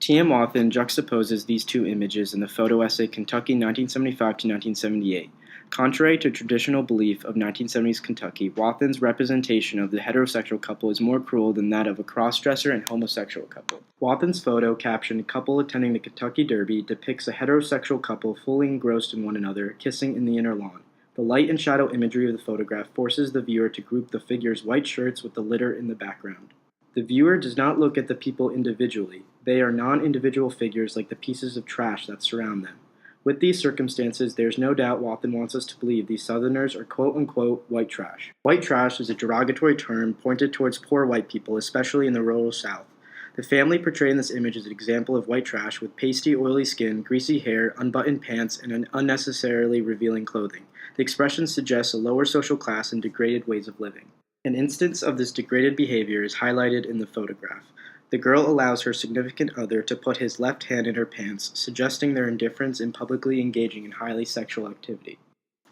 T.M. Wathen juxtaposes these two images in the photo essay Kentucky 1975 to 1978. Contrary to traditional belief of 1970s Kentucky, Wathen's representation of the heterosexual couple is more cruel than that of a cross-dresser and homosexual couple. Wathen's photo, captioned "Couple Attending the Kentucky Derby," depicts a heterosexual couple fully engrossed in one another, kissing in the inner lawn. The light and shadow imagery of the photograph forces the viewer to group the figures' white shirts with the litter in the background. The viewer does not look at the people individually. They are non-individual figures like the pieces of trash that surround them. With these circumstances, there is no doubt Wathen wants us to believe these Southerners are quote-unquote white trash. White trash is a derogatory term pointed towards poor white people, especially in the rural South. The family portrayed in this image is an example of white trash with pasty, oily skin, greasy hair, unbuttoned pants, and unnecessarily revealing clothing. The expression suggests a lower social class and degraded ways of living. An instance of this degraded behavior is highlighted in the photograph. The girl allows her significant other to put his left hand in her pants, suggesting their indifference in publicly engaging in highly sexual activity.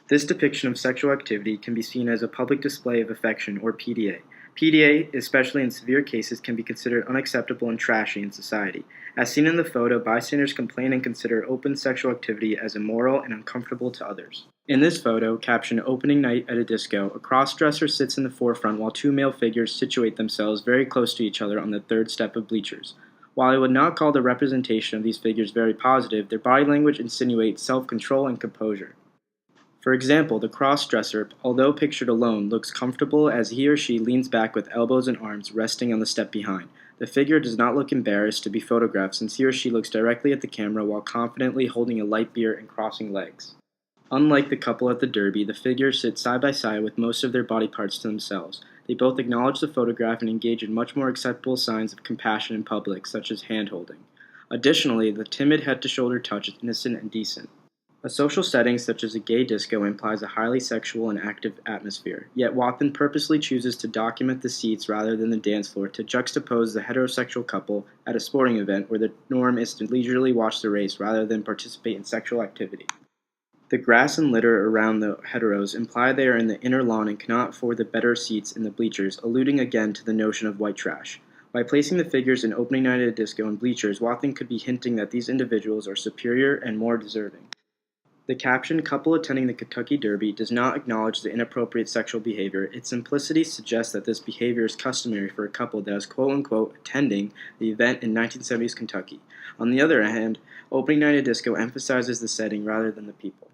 This depiction of sexual activity can be seen as a public display of affection, or PDA. PDA, especially in severe cases, can be considered unacceptable and trashy in society. As seen in the photo, bystanders complain and consider open sexual activity as immoral and uncomfortable to others. In this photo, captioned "Opening Night at a Disco," a cross-dresser sits in the forefront while two male figures situate themselves very close to each other on the third step of bleachers. While I would not call the representation of these figures very positive, their body language insinuates self-control and composure. For example, the cross-dresser, although pictured alone, looks comfortable as he or she leans back with elbows and arms resting on the step behind. The figure does not look embarrassed to be photographed since he or she looks directly at the camera while confidently holding a light beer and crossing legs. Unlike the couple at the Derby, the figures sit side by side with most of their body parts to themselves. They both acknowledge the photograph and engage in much more acceptable signs of compassion in public, such as hand-holding. Additionally, the timid head-to-shoulder touch is innocent and decent. A social setting such as a gay disco implies a highly sexual and active atmosphere, yet Wathen purposely chooses to document the seats rather than the dance floor to juxtapose the heterosexual couple at a sporting event where the norm is to leisurely watch the race rather than participate in sexual activity. The grass and litter around the heteros imply they are in the inner lawn and cannot afford the better seats in the bleachers, alluding again to the notion of white trash. By placing the figures in Opening Night at a Disco and bleachers, Wathen could be hinting that these individuals are superior and more deserving. The caption "Couple Attending the Kentucky Derby" does not acknowledge the inappropriate sexual behavior. Its simplicity suggests that this behavior is customary for a couple that is quote-unquote attending the event in 1970s Kentucky. On the other hand, Opening Night at a Disco emphasizes the setting rather than the people.